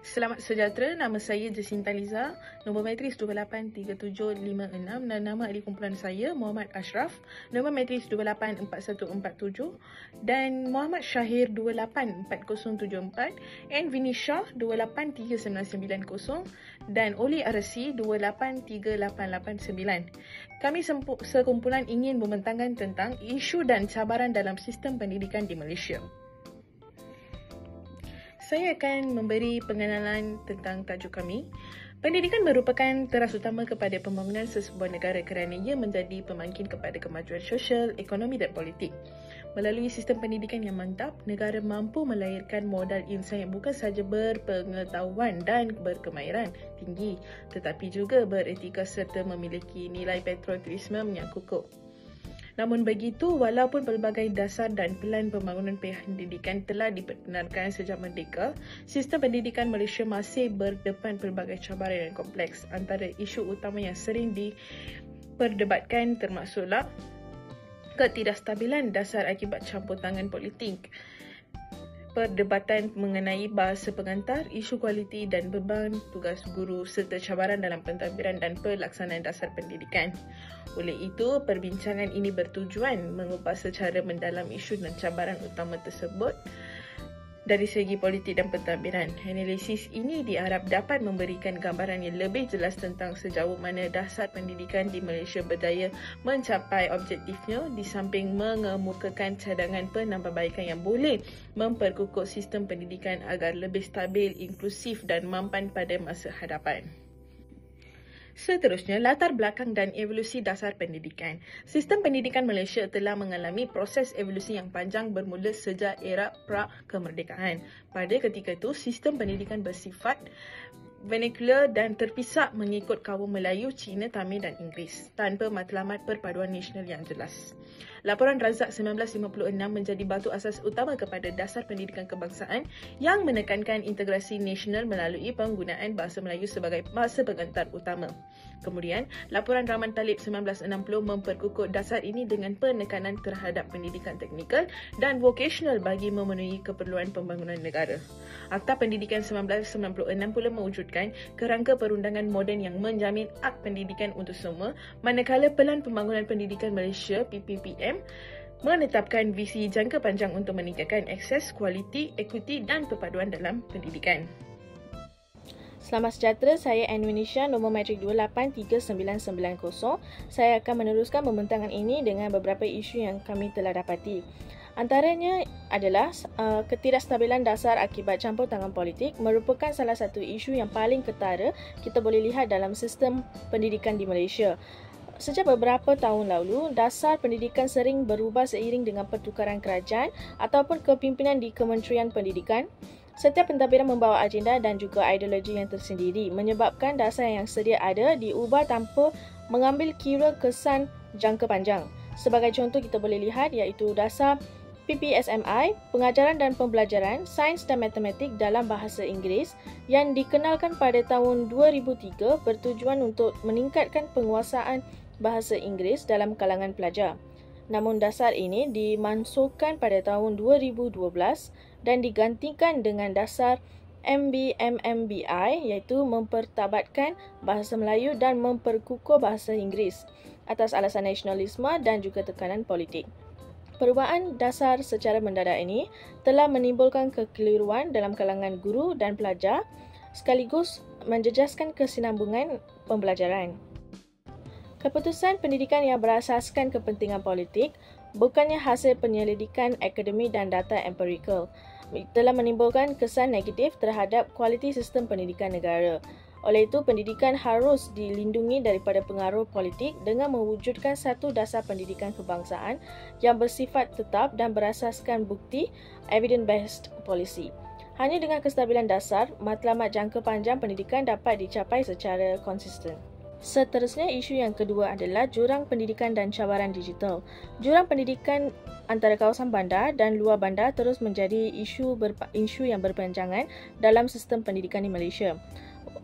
Selamat sejahtera, nama saya Jacinta Liza, nombor matris 283756 dan nama ahli kumpulan saya Muhammad Ashraf, nombor matris 284147 dan Muhammad Syahir 284074 and Vini Shah 283990 dan Oli Arsi 283889. Kami sekumpulan ingin membentangkan tentang isu dan cabaran dalam sistem pendidikan di Malaysia. Saya akan memberi pengenalan tentang tajuk kami. Pendidikan merupakan teras utama kepada pembangunan sesebuah negara kerana ia menjadi pemangkin kepada kemajuan sosial, ekonomi dan politik. Melalui sistem pendidikan yang mantap, negara mampu melahirkan modal insan yang bukan sahaja berpengetahuan dan berkemahiran tinggi, tetapi juga beretika serta memiliki nilai patriotisme yang kukuh. Namun begitu, walaupun pelbagai dasar dan pelan pembangunan pendidikan telah dibenarkan sejak merdeka, sistem pendidikan Malaysia masih berdepan pelbagai cabaran yang kompleks. Antara isu utama yang sering diperdebatkan termasuklah ketidakstabilan dasar akibat campur tangan politik, perdebatan mengenai bahasa pengantar, isu kualiti dan beban tugas guru serta cabaran dalam pentadbiran dan pelaksanaan dasar pendidikan. Oleh itu, perbincangan ini bertujuan mengubah secara mendalam isu dan cabaran utama tersebut dari segi politik dan pentadbiran. Analisis ini diharap dapat memberikan gambaran yang lebih jelas tentang sejauh mana dasar pendidikan di Malaysia berdaya mencapai objektifnya di samping mengemukakan cadangan penambahbaikan yang boleh memperkukuh sistem pendidikan agar lebih stabil, inklusif dan mampan pada masa hadapan. Seterusnya, latar belakang dan evolusi dasar pendidikan. Sistem pendidikan Malaysia telah mengalami proses evolusi yang panjang bermula sejak era pra-kemerdekaan. Pada ketika itu, sistem pendidikan bersifat vernacular dan terpisah mengikut kaum Melayu, Cina, Tamil dan Inggeris tanpa matlamat perpaduan nasional yang jelas. Laporan Razak 1956 menjadi batu asas utama kepada dasar pendidikan kebangsaan yang menekankan integrasi nasional melalui penggunaan bahasa Melayu sebagai bahasa pengantar utama. Kemudian, Laporan Rahman Talib 1960 memperkukuh dasar ini dengan penekanan terhadap pendidikan teknikal dan vocational bagi memenuhi keperluan pembangunan negara. Akta Pendidikan 1996 pula mewujudkan kerangka perundangan moden yang menjamin hak pendidikan untuk semua, manakala Pelan Pembangunan Pendidikan Malaysia (PPPM) menetapkan visi jangka panjang untuk meningkatkan akses, kualiti, ekuiti dan perpaduan dalam pendidikan. Selamat sejahtera, saya Anwinisha, nombor matrik 283990. Saya akan meneruskan pembentangan ini dengan beberapa isu yang kami telah dapati. Antaranya adalah ketidakstabilan dasar akibat campur tangan politik merupakan salah satu isu yang paling ketara kita boleh lihat dalam sistem pendidikan di Malaysia. Sejak beberapa tahun lalu, dasar pendidikan sering berubah seiring dengan pertukaran kerajaan ataupun kepimpinan di Kementerian Pendidikan. Setiap pentadbiran membawa agenda dan juga ideologi yang tersendiri, menyebabkan dasar yang sedia ada diubah tanpa mengambil kira kesan jangka panjang. Sebagai contoh kita boleh lihat iaitu dasar PPSMI, pengajaran dan pembelajaran sains dan matematik dalam bahasa Inggeris yang dikenalkan pada tahun 2003 bertujuan untuk meningkatkan penguasaan bahasa Inggeris dalam kalangan pelajar. Namun dasar ini dimansuhkan pada tahun 2012 dan digantikan dengan dasar MBMMBI iaitu mempertabatkan bahasa Melayu dan memperkukuh bahasa Inggeris atas alasan nasionalisme dan juga tekanan politik. Perubahan dasar secara mendadak ini telah menimbulkan kekeliruan dalam kalangan guru dan pelajar sekaligus menjejaskan kesinambungan pembelajaran. Keputusan pendidikan yang berasaskan kepentingan politik bukannya hasil penyelidikan akademik dan data empirikal telah menimbulkan kesan negatif terhadap kualiti sistem pendidikan negara. Oleh itu, pendidikan harus dilindungi daripada pengaruh politik dengan mewujudkan satu dasar pendidikan kebangsaan yang bersifat tetap dan berasaskan bukti evidence-based policy. Hanya dengan kestabilan dasar, matlamat jangka panjang pendidikan dapat dicapai secara konsisten. Seterusnya, isu yang kedua adalah jurang pendidikan dan cabaran digital. Jurang pendidikan antara kawasan bandar dan luar bandar terus menjadi isu yang berpanjangan dalam sistem pendidikan di Malaysia.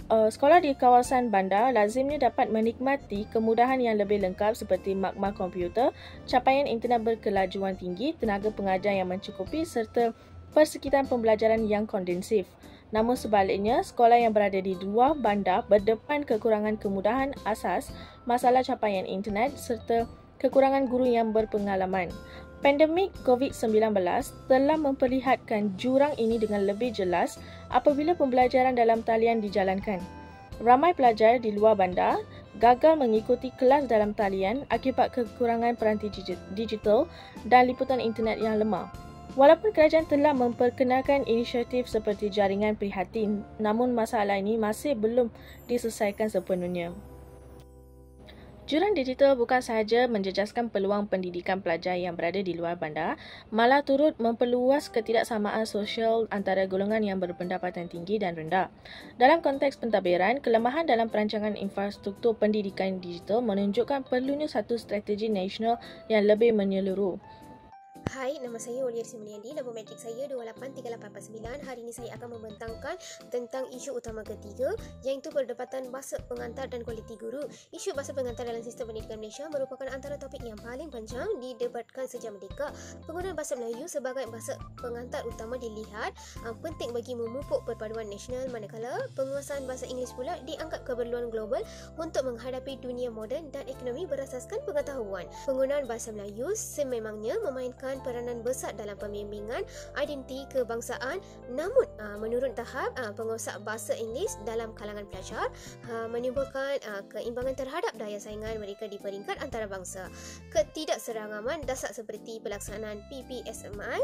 Sekolah di kawasan bandar lazimnya dapat menikmati kemudahan yang lebih lengkap seperti makmal komputer, capaian internet berkelajuan tinggi, tenaga pengajar yang mencukupi serta persekitan pembelajaran yang kondensif. Namun sebaliknya, sekolah yang berada di luar bandar berdepan kekurangan kemudahan asas, masalah capaian internet serta kekurangan guru yang berpengalaman. Pandemik COVID-19 telah memperlihatkan jurang ini dengan lebih jelas apabila pembelajaran dalam talian dijalankan. Ramai pelajar di luar bandar gagal mengikuti kelas dalam talian akibat kekurangan peranti digital dan liputan internet yang lemah. Walaupun kerajaan telah memperkenalkan inisiatif seperti jaringan prihatin, namun masalah ini masih belum diselesaikan sepenuhnya. Jurang digital bukan sahaja menjejaskan peluang pendidikan pelajar yang berada di luar bandar, malah turut memperluas ketidaksamaan sosial antara golongan yang berpendapatan tinggi dan rendah. Dalam konteks pentadbiran, kelemahan dalam perancangan infrastruktur pendidikan digital menunjukkan perlunya satu strategi nasional yang lebih menyeluruh. Hai, nama saya Olia Simoniandi, nombor matrik saya 283849. Hari ini saya akan membentangkan tentang isu utama ketiga, iaitu perdebatan bahasa pengantar dan kualiti guru. Isu bahasa pengantar dalam sistem pendidikan Malaysia merupakan antara topik yang paling panjang didebatkan sejak merdeka. Penggunaan bahasa Melayu sebagai bahasa pengantar utama dilihat penting bagi memupuk perpaduan nasional, manakala penguasaan bahasa Inggeris pula dianggap keperluan global untuk menghadapi dunia moden dan ekonomi berasaskan pengetahuan. Penggunaan bahasa Melayu sememangnya memainkan peranan besar dalam pembimbingan identiti kebangsaan, namun menurut tahap penguasaan bahasa Inggeris dalam kalangan pelajar menimbulkan keimbangan terhadap daya saingan mereka di peringkat antarabangsa. Ketidakserangaman dasar seperti pelaksanaan PPSMI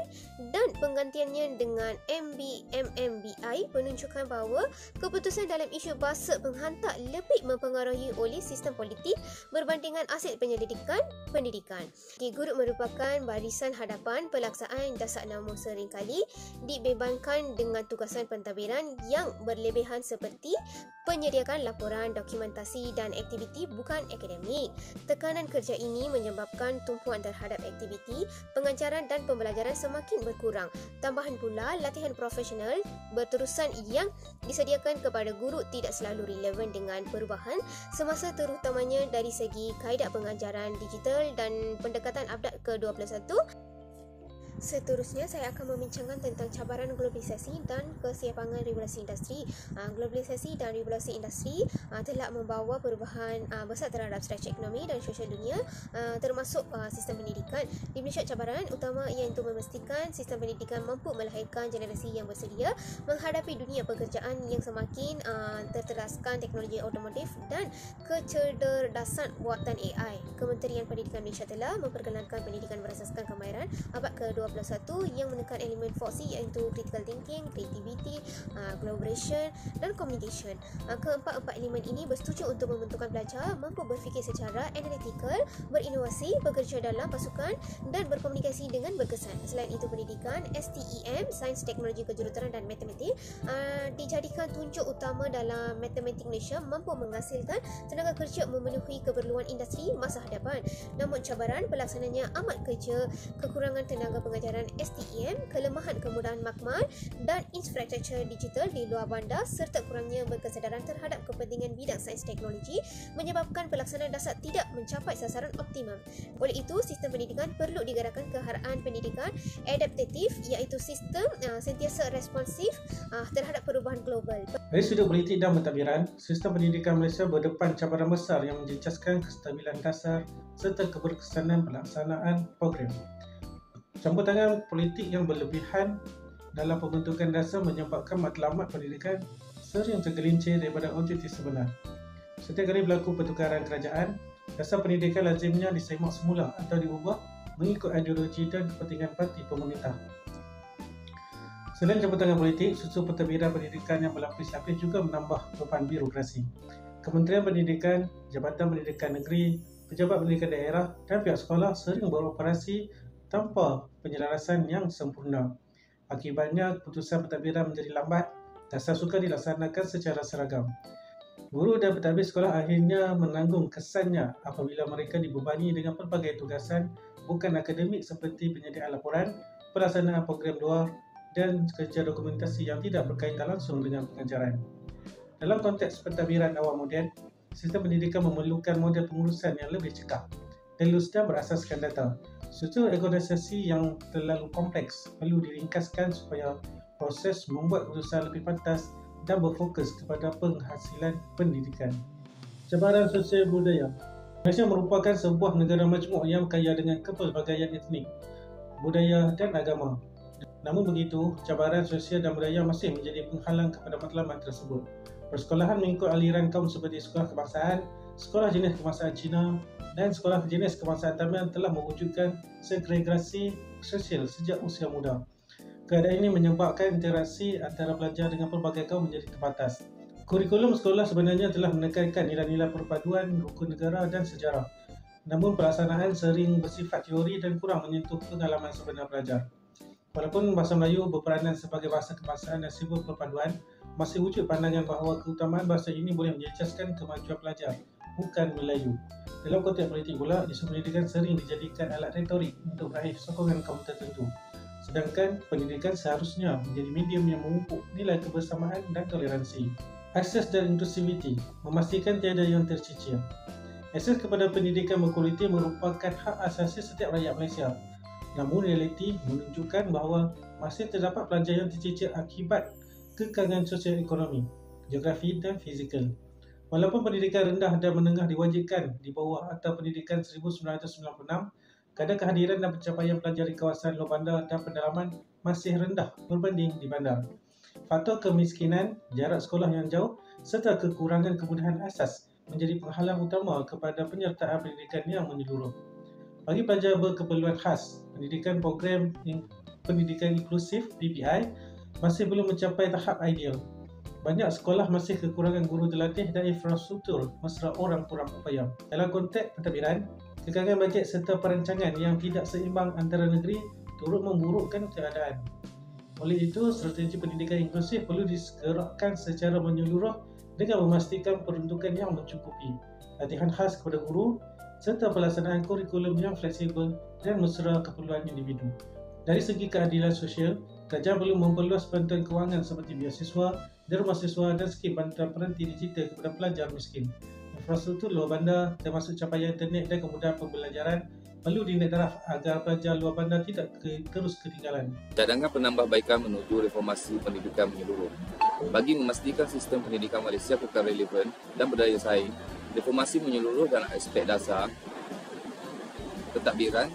dan penggantiannya dengan MBMMBI menunjukkan bahawa keputusan dalam isu bahasa penghantar lebih mempengaruhi oleh sistem politik berbandingan asil penyelidikan pendidikan. Guru merupakan barisan hadapan pelaksanaan dasar, namun seringkali dibebankan dengan tugasan pentadbiran yang berlebihan seperti penyediakan laporan, dokumentasi dan aktiviti bukan akademik. Tekanan kerja ini menyebabkan tumpuan terhadap aktiviti pengajaran dan pembelajaran semakin berkurang. Tambahan pula, latihan profesional berterusan yang disediakan kepada guru tidak selalu relevan dengan perubahan semasa, terutamanya dari segi kaedah pengajaran digital dan pendekatan abad ke-21. Seterusnya, saya akan membincangkan tentang cabaran globalisasi dan keseimbangan regulasi industri. Globalisasi dan regulasi industri telah membawa perubahan besar terhadap struktur ekonomi dan sosial dunia, termasuk sistem pendidikan. Di Malaysia, cabaran utama iaitu memastikan sistem pendidikan mampu melahirkan generasi yang bersedia menghadapi dunia pekerjaan yang semakin terteraskan teknologi otomotif dan kecerdasan buatan AI. Kementerian Pendidikan Malaysia telah memperkenalkan pendidikan berasaskan kemahiran abad ke-21 yang menekan elemen 4C, iaitu critical thinking, creativity, collaboration dan communication. Keempat-empat elemen ini bersetuju untuk membentukkan pelajar mampu berfikir secara analytical, berinovasi, bekerja dalam pasukan dan berkomunikasi dengan berkesan. Selain itu, pendidikan STEM, sains, teknologi, kejuruteraan dan matematik dijadikan tunjuk utama dalam matematik Malaysia mampu menghasilkan tenaga kerja memenuhi keperluan industri masa hadapan. Namun cabaran pelaksananya amat kerja, kekurangan tenaga pengajaran STEM, kelemahan kemudahan makmal dan infrastruktur digital di luar bandar serta kurangnya berkesedaran terhadap kepentingan bidang sains teknologi menyebabkan pelaksanaan dasar tidak mencapai sasaran optimum. Oleh itu, sistem pendidikan perlu digerakkan ke araan pendidikan adaptatif, iaitu sistem sentiasa responsif terhadap perubahan global. Dari sudut politik dan pentadbiran, sistem pendidikan Malaysia berdepan cabaran besar yang menjejaskan kestabilan dasar serta keberkesanan pelaksanaan program. Campur tangan politik yang berlebihan dalam pembentukan dasar menyebabkan matlamat pendidikan sering tergelincir daripada objektif sebenar. Setiap kali berlaku pertukaran kerajaan, dasar pendidikan lazimnya disemak semula atau diubah mengikut ideologi dan kepentingan parti pemerintah. Selain campur tangan politik, susu pentadbiran pendidikan yang berlapis-lapis juga menambah beban birokrasi. Kementerian Pendidikan, Jabatan Pendidikan Negeri, pejabat pendidikan daerah dan pihak sekolah sering beroperasi tanpa penyelarasan yang sempurna. Akibatnya, keputusan pentadbiran menjadi lambat, dasar sukar dilaksanakan secara seragam. Guru dan pentadbir sekolah akhirnya menanggung kesannya apabila mereka dibebani dengan pelbagai tugasan bukan akademik seperti penyediaan laporan, pelaksanaan program luar dan kerja dokumentasi yang tidak berkaitan langsung dengan pengajaran. Dalam konteks pentadbiran awal moden, sistem pendidikan memerlukan model pengurusan yang lebih cekap, telus dan berasaskan data. Struktur organisasi yang terlalu kompleks perlu diringkaskan supaya proses membuat keputusan lebih pantas dan berfokus kepada penghasilan pendidikan. Cabaran sosial budaya. Malaysia merupakan sebuah negara majmuk yang kaya dengan kepelbagaian etnik, budaya dan agama. Namun begitu, cabaran sosial dan budaya masih menjadi penghalang kepada matlamat tersebut. Persekolahan mengikut aliran kaum seperti sekolah kebangsaan, sekolah jenis kebangsaan Cina dan sekolah jenis kebangsaan Tamil telah mewujudkan segregasi sosial sejak usia muda. Keadaan ini menyebabkan interaksi antara pelajar dengan pelbagai kaum menjadi terbatas. Kurikulum sekolah sebenarnya telah menekankan nilai-nilai perpaduan, rukun negara dan sejarah. Namun pelaksanaan sering bersifat teori dan kurang menyentuh pengalaman sebenar pelajar. Walaupun bahasa Melayu berperanan sebagai bahasa kebangsaan dan simbol perpaduan, masih wujud pandangan bahawa keutamaan bahasa ini boleh menjejaskan kemajuan pelajar, bukan Melayu. Dalam konteks politik pula, isu pendidikan sering dijadikan alat retorik untuk meraih sokongan kaum tertentu. Sedangkan pendidikan seharusnya menjadi medium yang memupuk nilai kebersamaan dan toleransi. Akses dan inklusiviti, memastikan tiada yang tercicir. Akses kepada pendidikan berkualiti merupakan hak asasi setiap rakyat Malaysia. Namun realiti menunjukkan bahawa masih terdapat pelajar yang tercicir akibat kekangan sosial ekonomi, geografi dan fizikal. Walaupun pendidikan rendah dan menengah diwajibkan di bawah Akta Pendidikan 1996, kadar kehadiran dan pencapaian pelajar di kawasan luar bandar dan pedalaman masih rendah berbanding di bandar. Faktor kemiskinan, jarak sekolah yang jauh serta kekurangan kemudahan asas menjadi penghalang utama kepada penyertaan pendidikan yang menyeluruh. Bagi pelajar berkeperluan khas, pendidikan program pendidikan inklusif PPI masih belum mencapai tahap ideal. Banyak sekolah masih kekurangan guru terlatih dan infrastruktur mesra orang kurang upaya. Dalam konteks pentadbiran, kekangan bajet serta perancangan yang tidak seimbang antara negeri turut memburukkan keadaan. Oleh itu, strategi pendidikan inklusif perlu digerakkan secara menyeluruh dengan memastikan peruntukan yang mencukupi, latihan khas kepada guru serta pelaksanaan kurikulum yang fleksibel dan mesra keperluan individu. Dari segi keadilan sosial, kerajaan perlu memperluas bantuan kewangan seperti beasiswa, derma siswa dan skim bantuan peranti digital kepada pelajar miskin. Infrastruktur luar bandar termasuk capaian internet dan kemudahan pembelajaran perlu dinaik taraf agar pelajar luar bandar tidak terus ketinggalan. Cadangan penambahbaikan menuju reformasi pendidikan menyeluruh. Bagi memastikan sistem pendidikan Malaysia kekal relevan dan berdaya saing, reformasi menyeluruh dalam aspek dasar, pentadbiran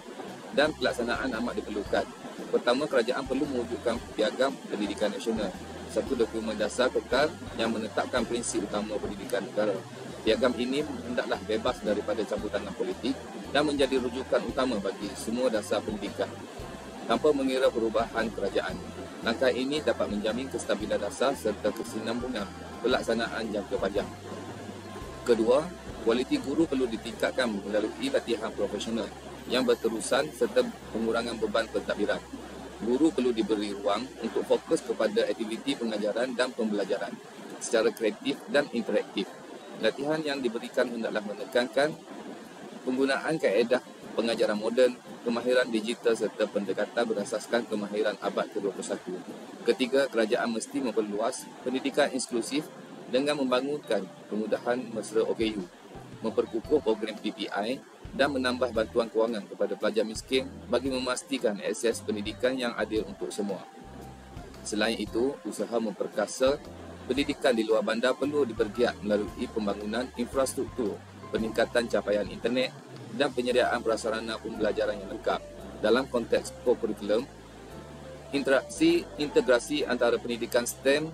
dan pelaksanaan amat diperlukan. Pertama, kerajaan perlu mewujudkan piagam pendidikan nasional, satu dokumen dasar kekal yang menetapkan prinsip utama pendidikan negara. Piagam ini hendaklah bebas daripada campur tangan politik dan menjadi rujukan utama bagi semua dasar pendidikan tanpa mengira perubahan kerajaan. Langkah ini dapat menjamin kestabilan dasar serta kesinambungan pelaksanaan jangka panjang. Kedua, kualiti guru perlu ditingkatkan melalui latihan profesional yang berterusan serta pengurangan beban pentadbiran. Guru perlu diberi ruang untuk fokus kepada aktiviti pengajaran dan pembelajaran secara kreatif dan interaktif. Latihan yang diberikan hendaklah menekankan penggunaan kaedah pengajaran moden, kemahiran digital serta pendekatan berasaskan kemahiran abad ke-21. Ketiga, kerajaan mesti memperluas pendidikan inklusif dengan membangunkan kemudahan mesra OKU, memperkukuh program PPI dan menambah bantuan kewangan kepada pelajar miskin bagi memastikan akses pendidikan yang adil untuk semua. Selain itu, usaha memperkasa pendidikan di luar bandar perlu dipergiat melalui pembangunan infrastruktur, peningkatan capaian internet dan penyediaan prasarana pembelajaran yang lengkap. Dalam konteks co-curriculum, integrasi antara pendidikan STEM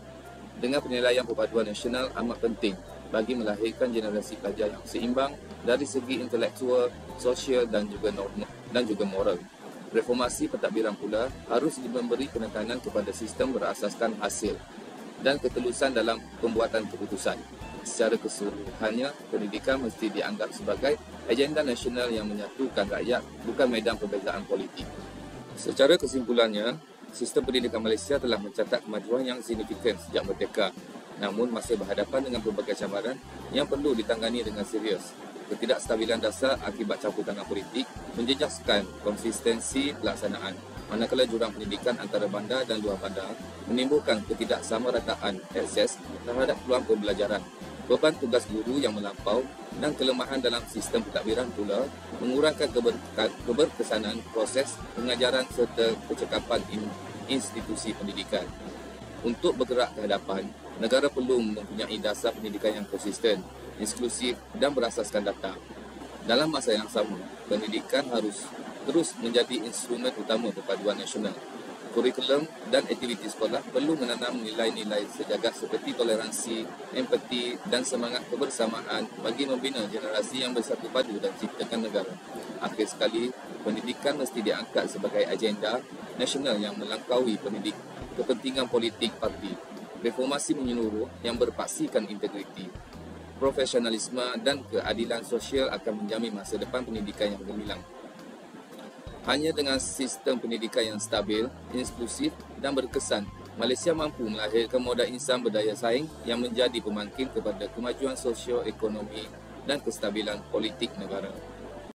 dengan penilaian perpaduan nasional amat penting bagi melahirkan generasi pelajar yang seimbang dari segi intelektual, sosial dan juga moral. Reformasi pentadbiran pula harus memberi penekanan kepada sistem berasaskan hasil dan ketelusan dalam pembuatan keputusan. Secara keseluruhannya, pendidikan mesti dianggap sebagai agenda nasional yang menyatukan rakyat, bukan medan perbezaan politik. Secara kesimpulannya, sistem pendidikan Malaysia telah mencatat kemajuan yang signifikan sejak merdeka, namun masih berhadapan dengan pelbagai cabaran yang perlu ditangani dengan serius. Ketidakstabilan dasar akibat campur tangan politik menjejaskan konsistensi pelaksanaan, manakala jurang pendidikan antara bandar dan luar bandar menimbulkan ketidaksamarataan akses terhadap peluang pembelajaran. Beban tugas guru yang melampau dan kelemahan dalam sistem pentadbiran pula mengurangkan keberkesanan proses pengajaran serta kecekapan institusi pendidikan. Untuk bergerak ke hadapan, negara perlu mempunyai dasar pendidikan yang konsisten, inklusif dan berasaskan data. Dalam masa yang sama, pendidikan harus terus menjadi instrumen utama perpaduan nasional. Kurikulum dan aktiviti sekolah perlu menanam nilai-nilai sejagat seperti toleransi, empati dan semangat kebersamaan bagi membina generasi yang bersatu padu dan ciptakan negara. Akhir sekali, pendidikan mesti diangkat sebagai agenda nasional yang melampaui kepentingan politik parti. Reformasi menyeluruh yang berpaksikan integriti, profesionalisme dan keadilan sosial akan menjamin masa depan pendidikan yang gemilang. Hanya dengan sistem pendidikan yang stabil, inklusif dan berkesan, Malaysia mampu melahirkan modal insan berdaya saing yang menjadi pemangkin kepada kemajuan sosio-ekonomi dan kestabilan politik negara.